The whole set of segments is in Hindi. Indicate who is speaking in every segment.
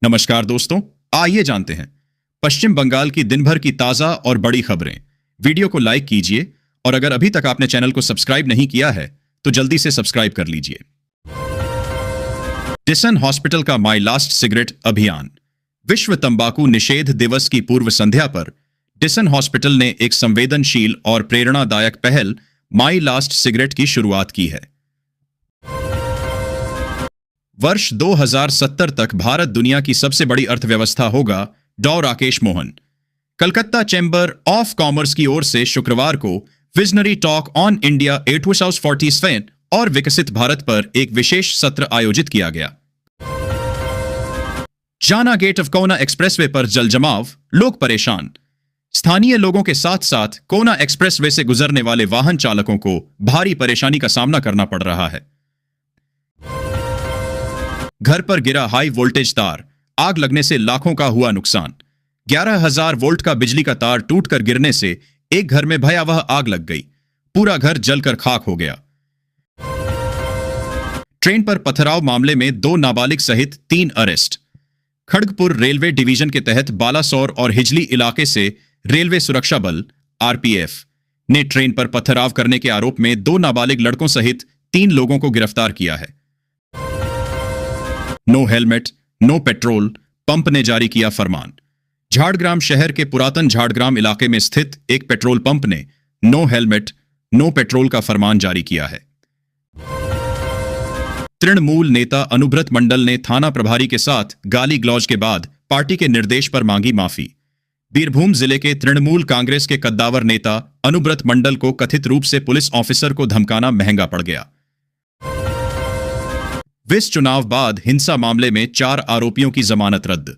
Speaker 1: नमस्कार दोस्तों, आइए जानते हैं पश्चिम बंगाल की दिन भर की ताजा और बड़ी खबरें। वीडियो को लाइक कीजिए और अगर अभी तक आपने चैनल को सब्सक्राइब नहीं किया है तो जल्दी से सब्सक्राइब कर लीजिए। डिसन हॉस्पिटल का माई लास्ट सिगरेट अभियान। विश्व तंबाकू निषेध दिवस की पूर्व संध्या पर डिसन हॉस्पिटल ने एक संवेदनशील और प्रेरणादायक पहल माई लास्ट सिगरेट की शुरुआत की है। वर्ष 2070 तक भारत दुनिया की सबसे बड़ी अर्थव्यवस्था होगा, डॉ Rakesh Mohan. Calcutta chamber of commerce की ओर से शुक्रवार को विजनरी टॉक ऑन इंडिया 840 और विकसित भारत पर एक विशेष सत्र आयोजित किया गया। जाना गेट ऑफ कोना एक्सप्रेसवे पर जलजमाव, लोग परेशान। स्थानीय लोगों के साथ साथ कोना एक्सप्रेसवे से गुजरने वाले वाहन चालकों को भारी परेशानी का सामना करना पड़ रहा है। घर पर गिरा हाई वोल्टेज तार, आग लगने से लाखों का हुआ नुकसान। 11,000 वोल्ट का बिजली का तार टूटकर गिरने से एक घर में भयावह आग लग गई। पूरा घर जलकर खाक हो गया। ट्रेन पर पथराव मामले में 2 नाबालिग सहित 3 अरेस्ट। खड़गपुर रेलवे डिवीजन के तहत बालासोर और हिजली इलाके से रेलवे सुरक्षा बल आरपीएफ ने ट्रेन पर पथराव करने के आरोप में 2 नाबालिग लड़कों सहित 3 लोगों को गिरफ्तार किया है। No helmet no petrol, pump ने जारी किया फरमान। झाड़ग्राम शहर के पुरातन झाड़ग्राम इलाके में स्थित एक पेट्रोल पंप ने नो हेलमेट नो पेट्रोल का फरमान जारी किया है। तृणमूल नेता अनुब्रत मंडल ने थाना प्रभारी के साथ गाली गलौज के बाद पार्टी के निर्देश पर मांगी माफी। बीरभूम जिले के तृणमूल कांग्रेस के कद्दावर नेता अनुब्रत मंडल को कथित रूप से पुलिस ऑफिसर को धमकाना महंगा पड़ गया। विस चुनाव बाद हिंसा मामले में 4 आरोपियों की जमानत रद्द।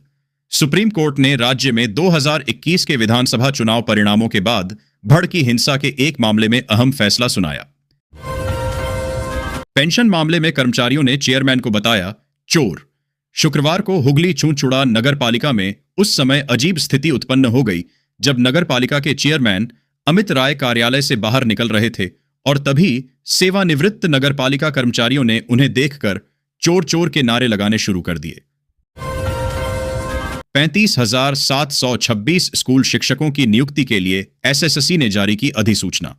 Speaker 1: सुप्रीम कोर्ट ने राज्य में 2021 के विधानसभा चुनाव परिणामों के बाद भड़की हिंसा के एक मामले में अहम फैसला सुनाया। पेंशन मामले में कर्मचारियों ने चेयरमैन को बताया चोर। शुक्रवार को हुगली चूंचुड़ा नगर पालिका में उस समय अजीब स्थिति उत्पन्न हो गई जब नगर पालिका के चेयरमैन अमित राय कार्यालय से बाहर निकल रहे थे और तभी सेवानिवृत्त नगर पालिका कर्मचारियों ने उन्हें देखकर चोर चोर के नारे लगाने शुरू कर दिए। 35,726 स्कूल शिक्षकों की नियुक्ति के लिए एसएससी ने जारी की अधिसूचना।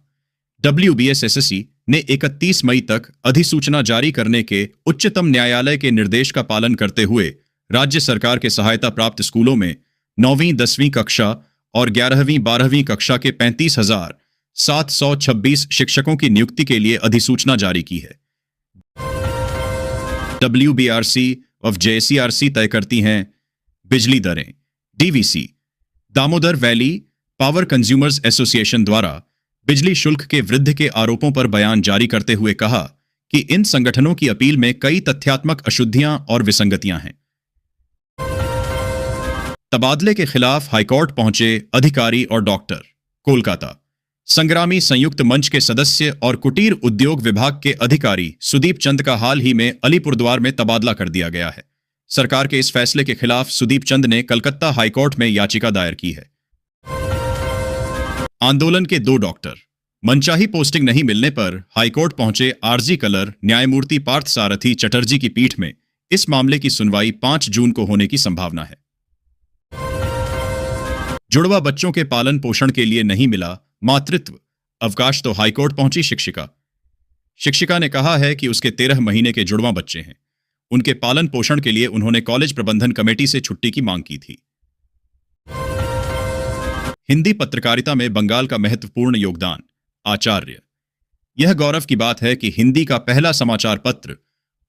Speaker 1: WBSSC ने 31 मई तक अधिसूचना जारी करने के उच्चतम न्यायालय के निर्देश का पालन करते हुए राज्य सरकार के सहायता प्राप्त स्कूलों में 9वीं 10वीं कक्षा और 11वीं 12वीं कक्षा के 35,726 शिक्षकों की नियुक्ति के लिए अधिसूचना जारी की है। WBRC और JCRC तय करती हैं बिजली दरें। DVC Damodar valley power consumers association द्वारा बिजली शुल्क के वृद्धि के आरोपों पर बयान जारी करते हुए कहा कि इन संगठनों की अपील में कई तथ्यात्मक अशुद्धियां और विसंगतियां हैं। तबादले के खिलाफ हाईकोर्ट पहुंचे अधिकारी और डॉक्टर। कोलकाता संग्रामी संयुक्त मंच के सदस्य और कुटीर उद्योग विभाग के अधिकारी सुदीप चंद का हाल ही में अलीपुरद्वार में तबादला कर दिया गया है। सरकार के इस फैसले के खिलाफ सुदीप चंद ने कलकत्ता हाईकोर्ट में याचिका दायर की है। आंदोलन के 2 डॉक्टर। मनचाही पोस्टिंग नहीं मिलने पर हाईकोर्ट पहुंचे आरजी कलर न्यायमूर्ति पार्थ सारथी चटर्जी की पीठ में इस मामले की सुनवाई 5 जून को होने की संभावना है। जुड़वा बच्चों के पालन पोषण के लिए नहीं मिला मातृत्व अवकाश तो हाईकोर्ट पहुंची शिक्षिका। शिक्षिका ने कहा है कि उसके 13 महीने के जुड़वा बच्चे हैं। उनके पालन पोषण के लिए उन्होंने कॉलेज प्रबंधन कमेटी से छुट्टी की मांग की थी। हिंदी पत्रकारिता में बंगाल का महत्वपूर्ण योगदान, आचार्य। यह गौरव की बात है कि हिंदी का पहला समाचार पत्र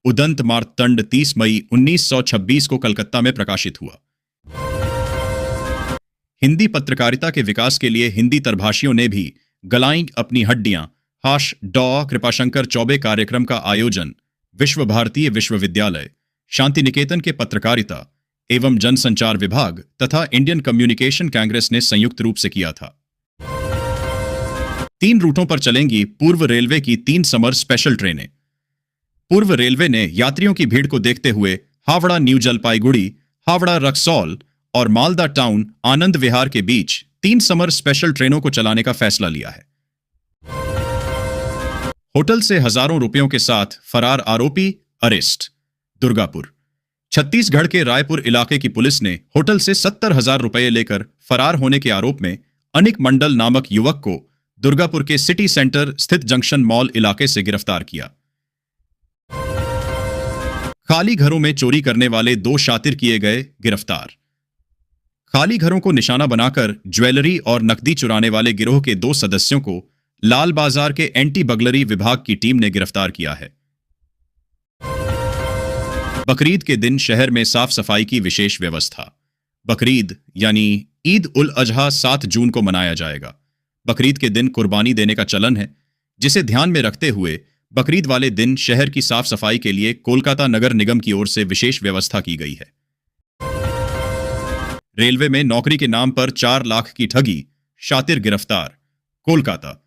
Speaker 1: उदंत मार्तंड 30 मई 1926 को कलकत्ता में प्रकाशित हुआ। हिंदी पत्रकारिता के विकास के लिए हिंदी तरभाषियों ने भी गलाईं अपनी हड्डियां डॉ कृपाशंकर चौबे कार्यक्रम का आयोजन विश्व भारतीय विश्वविद्यालय, शांति निकेतन के पत्रकारिता एवं जनसंचार विभाग तथा इंडियन कम्युनिकेशन कांग्रेस ने संयुक्त रूप से किया था। 3 रूटों पर चलेंगी पूर्व रेलवे की 3 समर स्पेशल ट्रेनें। पूर्व रेलवे ने यात्रियों की भीड़ को देखते हुए हावड़ा न्यू जलपाईगुड़ी, हावड़ा रक्सौल और मालदा टाउन आनंद विहार के बीच 3 समर स्पेशल ट्रेनों को चलाने का फैसला लिया है। होटल से हजारों रुपयों के साथ फरार आरोपी अरेस्ट। दुर्गापुर छत्तीसगढ़ के रायपुर इलाके की पुलिस ने होटल से 70,000 रुपए लेकर फरार होने के आरोप में अनिक मंडल नामक युवक को दुर्गापुर के सिटी सेंटर स्थित जंक्शन मॉल इलाके से गिरफ्तार किया। खाली घरों में चोरी करने वाले 2 शातिर किए गए गिरफ्तार। खाली घरों को निशाना बनाकर ज्वेलरी और नकदी चुराने वाले गिरोह के 2 सदस्यों को लाल बाजार के एंटी बगलरी विभाग की टीम ने गिरफ्तार किया है। बकरीद के दिन शहर में साफ सफाई की विशेष व्यवस्था। बकरीद यानी ईद उल अजहा 7 जून को मनाया जाएगा। बकरीद के दिन कुर्बानी देने का चलन है, जिसे ध्यान में रखते हुए बकरीद वाले दिन शहर की साफ सफाई के लिए कोलकाता नगर निगम की ओर से विशेष व्यवस्था की गई है। रेलवे में नौकरी के नाम पर 4 लाख की ठगी, शातिर गिरफ्तार। कोलकाता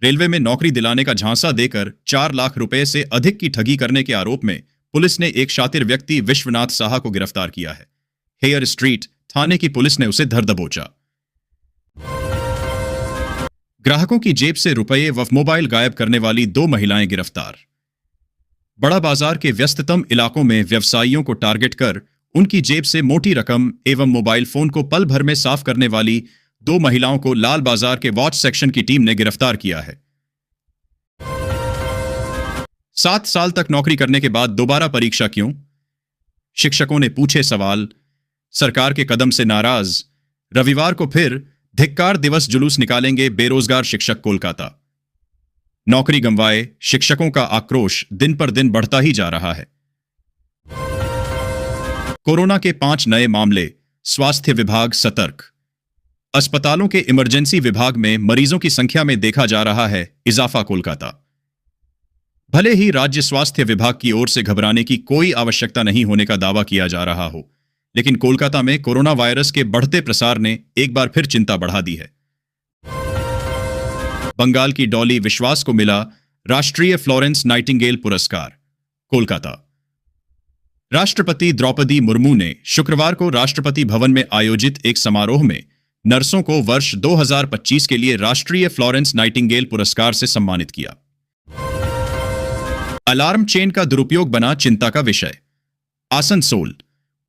Speaker 1: रेलवे में नौकरी दिलाने का झांसा देकर 4 लाख रुपए से अधिक की ठगी करने के आरोप में पुलिस ने एक शातिर व्यक्ति विश्वनाथ साहा को गिरफ्तार किया है। हेयर स्ट्रीट थाने की पुलिस ने उसे धर दबोचा। ग्राहकों की जेब से रुपये व मोबाइल गायब करने वाली 2 महिलाएं गिरफ्तार। बड़ा बाजार के व्यस्ततम इलाकों में व्यवसायियों को टारगेट कर उनकी जेब से मोटी रकम एवं मोबाइल फोन को पल भर में साफ करने वाली 2 महिलाओं को लाल बाजार के वॉच सेक्शन की टीम ने गिरफ्तार किया है। 7 साल तक नौकरी करने के बाद दोबारा परीक्षा क्यों? शिक्षकों ने पूछे सवाल। सरकार के कदम से नाराज। रविवार को फिर धिक्कार दिवस जुलूस निकालेंगे बेरोजगार शिक्षक कोलकाता। नौकरी गंवाए शिक्षकों का आक्रोश दिन पर दिन बढ़ता ही जा रहा है। कोरोना के 5 नए मामले, स्वास्थ्य विभाग सतर्क। अस्पतालों के इमरजेंसी विभाग में मरीजों की संख्या में देखा जा रहा है इजाफा। कोलकाता भले ही राज्य स्वास्थ्य विभाग की ओर से घबराने की कोई आवश्यकता नहीं होने का दावा किया जा रहा हो, लेकिन कोलकाता में कोरोना वायरस के बढ़ते प्रसार ने एक बार फिर चिंता बढ़ा दी है। बंगाल की डॉली विश्वास को मिला राष्ट्रीय फ्लोरेंस नाइटिंगेल पुरस्कार। कोलकाता राष्ट्रपति द्रौपदी मुर्मू ने शुक्रवार को राष्ट्रपति भवन में आयोजित एक समारोह में नर्सों को वर्ष 2025 के लिए राष्ट्रीय फ्लोरेंस नाइटिंगेल पुरस्कार से सम्मानित किया। अलार्म चेन का दुरुपयोग बना चिंता का विषय। आसनसोल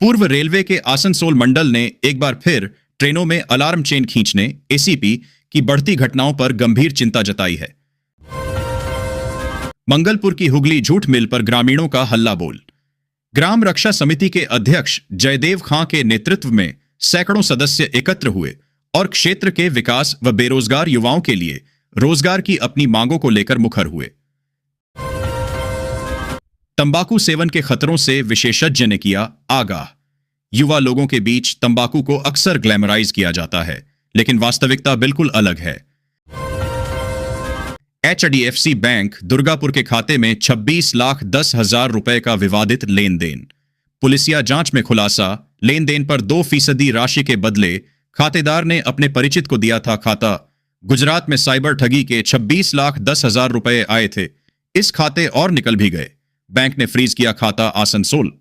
Speaker 1: पूर्व रेलवे के आसनसोल मंडल ने एक बार फिर ट्रेनों में अलार्म चेन खींचने एसीपी की बढ़ती घटनाओं पर गंभीर चिंता जताई है। मंगलपुर की हुगली झूठ मिल पर ग्रामीणों का हल्ला बोल। ग्राम रक्षा समिति के अध्यक्ष जयदेव खां के नेतृत्व में सैकड़ों सदस्य एकत्र हुए और क्षेत्र के विकास व बेरोजगार युवाओं के लिए रोजगार की अपनी मांगों को लेकर मुखर हुए। तंबाकू सेवन के खतरों से विशेषज्ञ ने किया आगाह। युवा लोगों के बीच तंबाकू को अक्सर ग्लैमराइज किया जाता है, लेकिन वास्तविकता बिल्कुल अलग है। HDFC बैंक दुर्गापुर के खाते में 26,10,000 रुपए का विवादित लेन देन। पुलिसिया जांच में खुलासा, लेन देन पर 2% राशि के बदले खातेदार ने अपने परिचित को दिया था खाता। गुजरात में साइबर ठगी के 26,10,000 रुपए आए थे। इस खाते और निकल भी गए। बैंक ने फ्रीज किया खाता आसनसोल।